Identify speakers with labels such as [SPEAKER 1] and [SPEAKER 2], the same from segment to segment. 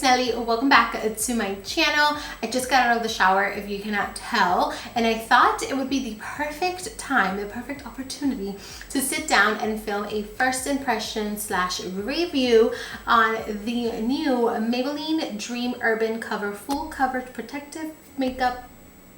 [SPEAKER 1] Nelly. Welcome back to my channel. I just got out of the shower, if you cannot tell, and I thought it would be the perfect time, the perfect opportunity to sit down and film a first impression / review on the new Maybelline Dream Urban Cover Full Coverage Protective Makeup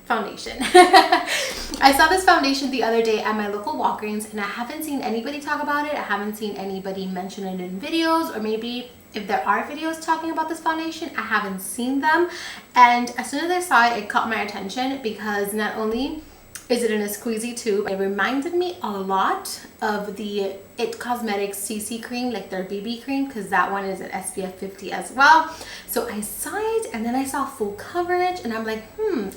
[SPEAKER 1] Foundation. I saw this foundation the other day at my local Walgreens and I haven't seen anybody talk about it. I haven't seen anybody mention it in videos, or maybe if there are videos talking about this foundation, I haven't seen them. And as soon as I saw it, it caught my attention because not only is it in a squeezy tube, it reminded me a lot of the It Cosmetics CC cream, like their BB cream, because that one is an SPF50 as well. So I saw it and then I saw full coverage and I'm like,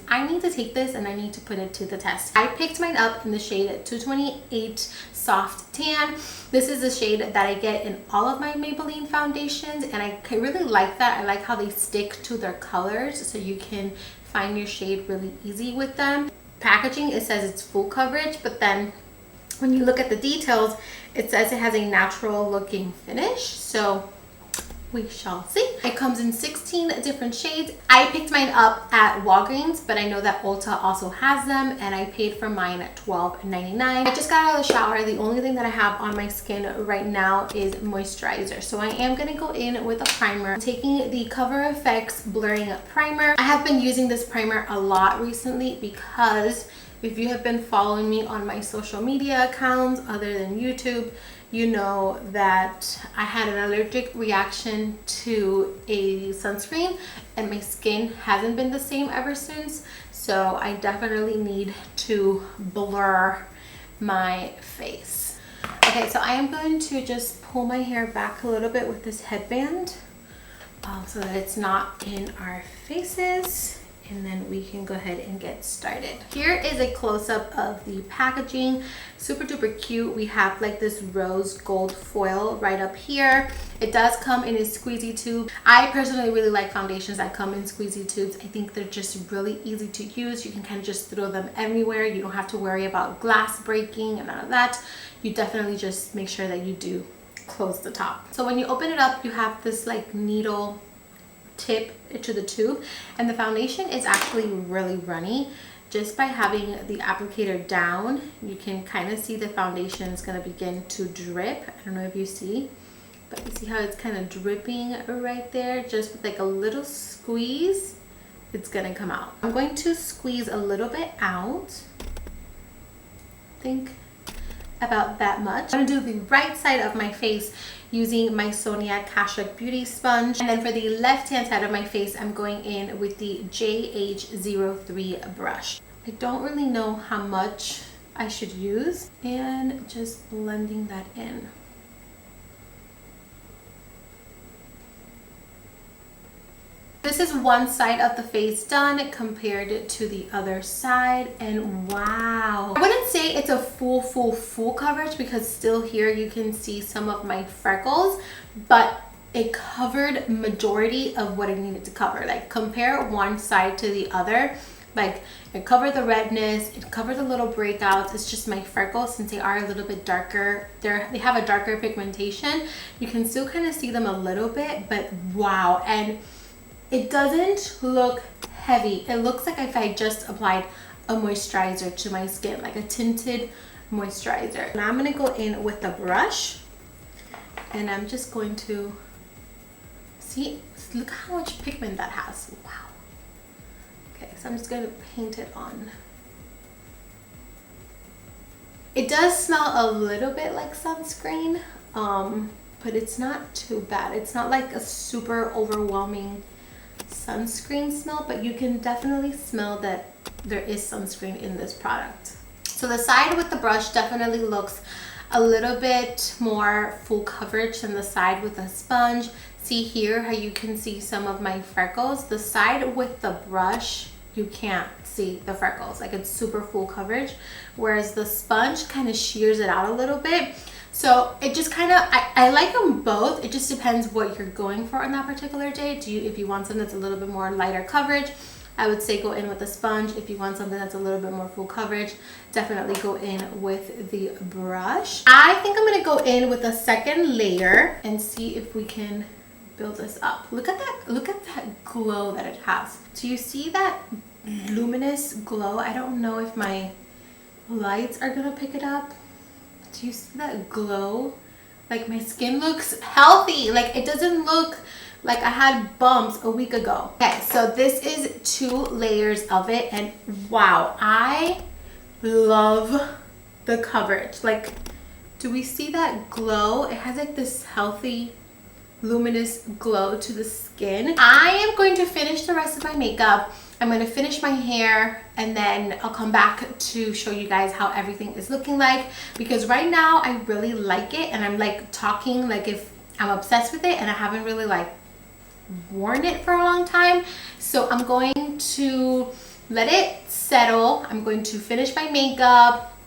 [SPEAKER 1] I need to take this and I need to put it to the test. I picked mine up in the shade 228 Soft Tan. This is the shade that I get in all of my Maybelline foundations, and I really like that. I like how they stick to their colors, so you can find your shade really easy with them. Packaging, it says it's full coverage, but then when you look at the details, it says it has a natural looking finish, so we shall see. It comes in 16 different shades. I picked mine up at Walgreens, but I know that Ulta also has them, and I paid for mine at $12.99. I just got out of the shower. The only thing that I have on my skin right now is moisturizer, so I am gonna go in with a primer. I'm taking the Cover FX Blurring Primer. I have been using this primer a lot recently because if you have been following me on my social media accounts other than YouTube, you know that I had an allergic reaction to a sunscreen and my skin hasn't been the same ever since. So I definitely need to blur my face. Okay, so I am going to just pull my hair back a little bit with this headband so that it's not in our faces. And then we can go ahead and get started. Here is a close-up of the packaging. Super duper cute. We have like this rose gold foil right up here. It does come in a squeezy tube. I personally really like foundations that come in squeezy tubes. I think they're just really easy to use. You can kind of just throw them everywhere. You don't have to worry about glass breaking and none of that. You definitely just make sure that you do close the top. So when you open it up, you have this like needle tip to the tube, and the foundation is actually really runny. Just by having the applicator down, you can kind of see the foundation is going to begin to drip. I don't know if you see, but you see how it's kind of dripping right there. Just with like a little squeeze, it's going to come out. I'm going to squeeze a little bit out. I think about that much. I'm going to do the right side of my face using my Sonia Kashuk Beauty Sponge. And then for the left hand side of my face, I'm going in with the JH03 brush. I don't really know how much I should use, and just blending that in. This is one side of the face done compared to the other side, and wow. I wouldn't say it's a full coverage because still here you can see some of my freckles, but it covered majority of what it needed to cover. Like compare one side to the other, like it covered the redness, it covered the little breakouts. It's just my freckles, since they are a little bit darker, they have a darker pigmentation. You can still kind of see them a little bit, but wow. And it doesn't look heavy. It looks like if I just applied a moisturizer to my skin, like a tinted moisturizer. Now I'm going to go in with the brush, and I'm just going to see, look how much pigment that has. Wow. Okay, so I'm just going to paint it on. It does smell a little bit like sunscreen, but it's not too bad. It's not like a super overwhelming sunscreen smell, but you can definitely smell that there is sunscreen in this product. So the side with the brush definitely looks a little bit more full coverage than the side with the sponge. See here how you can see some of my freckles. The side with the brush, you can't see the freckles, like it's super full coverage, whereas the sponge kind of shears it out a little bit. So it just kind of, I like them both. It just depends what you're going for on that particular day. If you want something that's a little bit more lighter coverage, I would say go in with the sponge. If you want something that's a little bit more full coverage, definitely go in with the brush. I think I'm going to go in with a second layer and see if we can build this up. Look at that glow that it has. Do you see that luminous glow? I don't know if my lights are gonna pick it up. Do you see that glow? Like my skin looks healthy. Like it doesn't look like I had bumps a week ago. Okay, so this is 2 layers of it, and wow, I love the coverage. Like, do we see that glow? It has like this healthy, luminous glow to the skin. I am going to finish the rest of my makeup. I'm going to finish my hair, and then I'll come back to show you guys how everything is looking like, because right now I really like it, and I'm like talking like if I'm obsessed with it, and I haven't really like worn it for a long time. So I'm going to let it settle. I'm going to finish my makeup,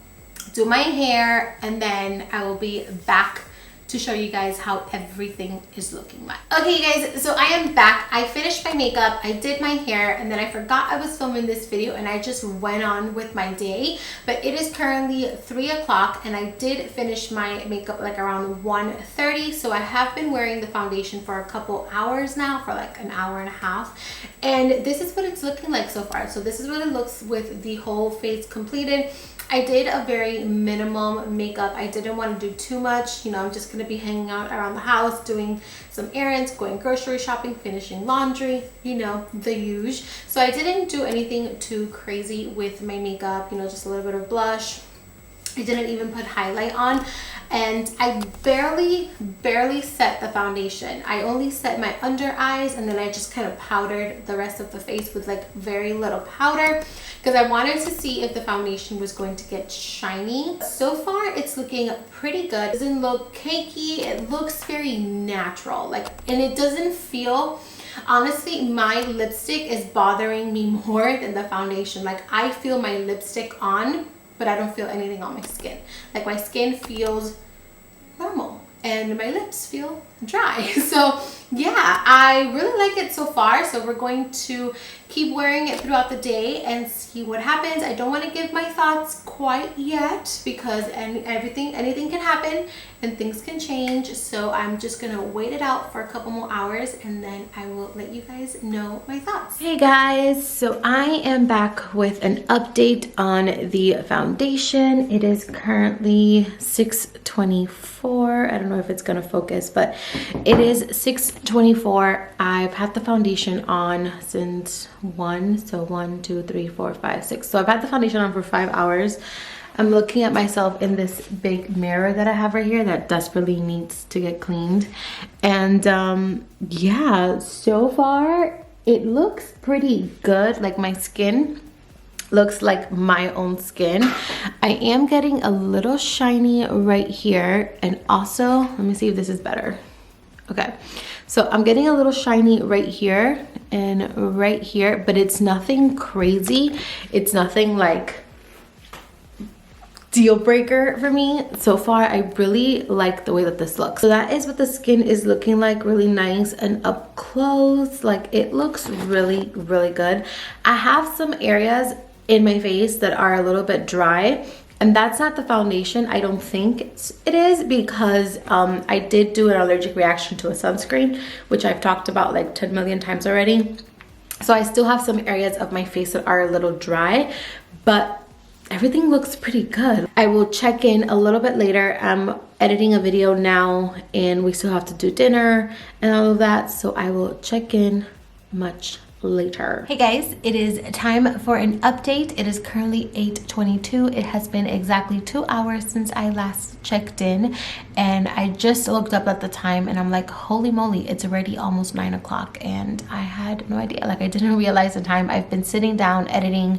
[SPEAKER 1] do my hair, and then I will be back to show you guys how everything is looking like. Okay, you guys, so I am back. I finished my makeup, I did my hair, and then I forgot I was filming this video, and I just went on with my day. But it is currently 3 o'clock, and I did finish my makeup like around 1:30. So I have been wearing the foundation for a couple hours now, for like an hour and a half. And this is what it's looking like so far. So this is what it looks with the whole face completed. I did a very minimum makeup. I didn't want to do too much. You know, I'm just going to be hanging out around the house, doing some errands, going grocery shopping, finishing laundry, you know, the usual. So I didn't do anything too crazy with my makeup, you know, just a little bit of blush. I didn't even put highlight on, and I barely set the foundation. I only set my under eyes, and then I just kind of powdered the rest of the face with like very little powder, because I wanted to see if the foundation was going to get shiny. So far it's looking pretty good. It doesn't look cakey. It looks very natural, like, and it doesn't feel, honestly, my lipstick is bothering me more than the foundation. Like, I feel my lipstick on, but I don't feel anything on my skin. Like, my skin feels normal and my lips feel dry. So yeah, I really like it so far. So we're going to keep wearing it throughout the day and see what happens. I don't want to give my thoughts quite yet, because anything can happen and things can change. So I'm just gonna wait it out for a couple more hours, and then I will let you guys know my thoughts. Hey guys, so I am back with an update on the foundation. It is currently 6:24. I don't know if it's gonna focus, but it is 6:24. I've had the foundation on since 1, so 1, 2, 3, 4, 5, 6. So I've had the foundation on for 5 hours. I'm looking at myself in this big mirror that I have right here that desperately needs to get cleaned. And yeah, so far it looks pretty good. Like, my skin looks like my own skin. I am getting a little shiny right here, and also, let me see if this is better. Okay, so I'm getting a little shiny right here and right here, but it's nothing crazy. It's nothing like deal breaker for me. So far, I really like the way that this looks. So that is what the skin is looking like, really nice and up close. Like, it looks really good. I have some areas in my face that are a little bit dry, and that's not the foundation. I don't think it is, because I did do an allergic reaction to a sunscreen, which I've talked about like 10 million times already. So I still have some areas of my face that are a little dry, but everything looks pretty good. I will check in a little bit later. I'm editing a video now, and we still have to do dinner and all of that, so I will check in much later. Hey guys, it is time for an update. It is currently 8:22. It has been exactly 2 hours since I last checked in, and I just looked up at the time, and I'm like, holy moly, it's already almost 9 o'clock, and I had no idea. Like, I didn't realize the time. I've been sitting down editing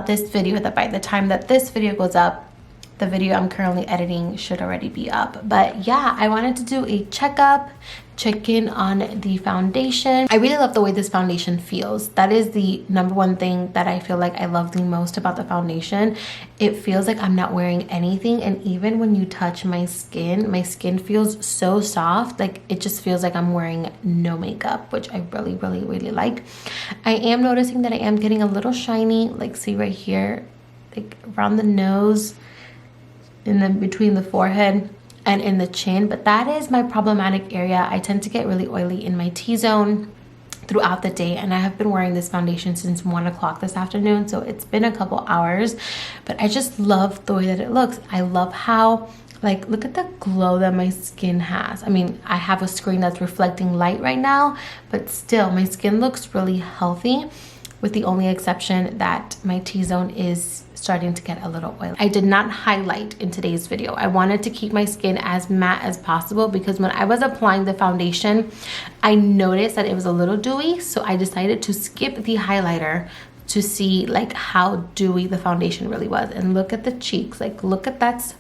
[SPEAKER 1] this video, that by the time that this video goes up, the video I'm currently editing should already be up. But yeah, I wanted to do a checkup, check in on the foundation. I really love the way this foundation feels. That is the number one thing that I feel like I love the most about the foundation. It feels like I'm not wearing anything, and even when you touch my skin feels so soft. Like, it just feels like I'm wearing no makeup, which I really like. I am noticing that I am getting a little shiny, like, see right here, like around the nose, and then between the forehead. and in the chin, but that is my problematic area. I tend to get really oily in my T-zone throughout the day, and I have been wearing this foundation since 1 o'clock this afternoon, so it's been a couple hours, but I just love the way that it looks. I love how, like, look at the glow that my skin has. I mean, I have a screen that's reflecting light right now, but still my skin looks really healthy, with the only exception that my T-zone is starting to get a little oily. I did not highlight in today's video. I wanted to keep my skin as matte as possible because when I was applying the foundation, I noticed that it was a little dewy, so I decided to skip the highlighter to see like how dewy the foundation really was. And look at the cheeks, like look at that's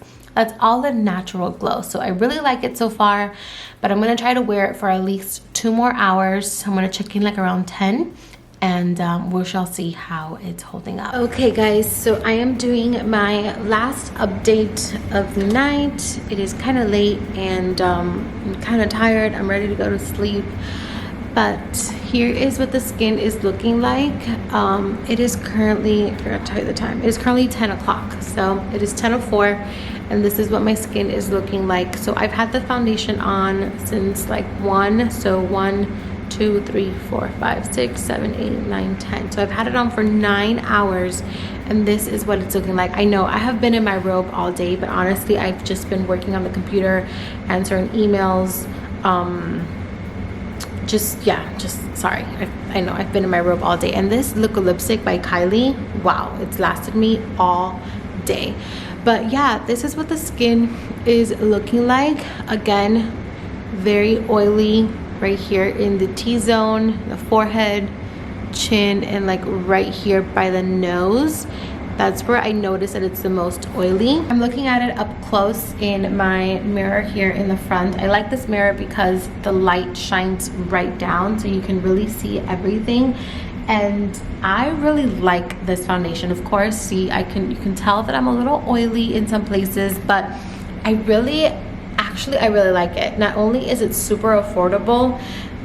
[SPEAKER 1] all a natural glow. So I really like it so far, but I'm gonna try to wear it for at least 2 more hours. I'm gonna check in like around 10, and we shall see how it's holding up. Okay guys, so I am doing my last update of the night. It is kind of late, and I'm kind of tired. I'm ready to go to sleep, but here is what the skin is looking like. It is currently, I forgot to tell you the time, it is currently 10 o'clock, so it is 10:04, and this is what my skin is looking like. So I've had the foundation on since like 1, so 1, 2, 3, 4, 5, 6, 7, 8, 9, 10. So I've had it on for 9 hours, and this is what it's looking like. I know I have been in my robe all day, but honestly I've just been working on the computer, answering emails, sorry, I know I've been in my robe all day. And this Liquid Lipstick by Kylie, wow, it's lasted me all day. But yeah, this is what the skin is looking like. Again, very oily right here in the T-zone, the forehead, chin, and like right here by the nose. That's where I notice that it's the most oily. I'm looking at it up close in my mirror here in the front. I like this mirror because the light shines right down, so you can really see everything. And I really like this foundation. Of course, see, you can tell that I'm a little oily in some places, but I really like it. Not only is it super affordable,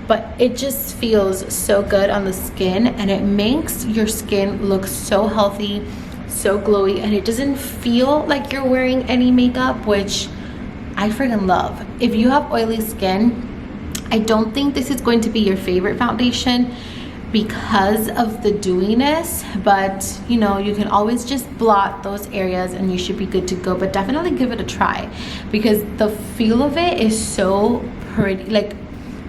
[SPEAKER 1] but it just feels so good on the skin, and it makes your skin look so healthy, so glowy, and it doesn't feel like you're wearing any makeup, which I freaking love. If you have oily skin, I don't think this is going to be your favorite foundation because of the dewiness, but you know, you can always just blot those areas and you should be good to go. But definitely give it a try because the feel of it is so pretty. Like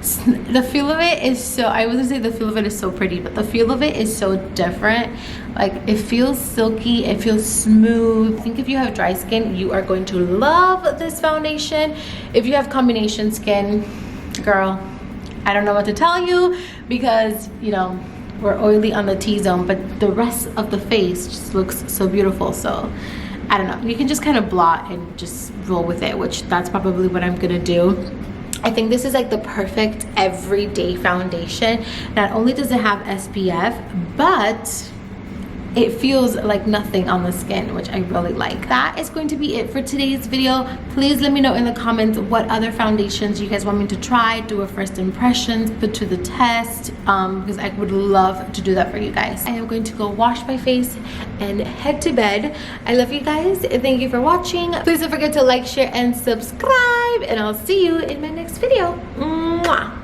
[SPEAKER 1] the feel of it is so, I wouldn't say the feel of it is so pretty, but the feel of it is so different. Like it feels silky, it feels smooth. I think if you have dry skin, you are going to love this foundation. If you have combination skin, girl, I don't know what to tell you because, you know, we're oily on the T-zone, but the rest of the face just looks so beautiful. So I don't know, you can just kind of blot and just roll with it, which that's probably what I'm gonna do. I think this is like the perfect everyday foundation. Not only does it have SPF, but it feels like nothing on the skin, which I really like. That is going to be it for today's video. Please let me know in the comments what other foundations you guys want me to try, do a first impressions, put to the test, because I would love to do that for you guys. I am going to go wash my face and head to bed. I love you guys. Thank you for watching. Please don't forget to like, share, and subscribe, and I'll see you in my next video. Mwah!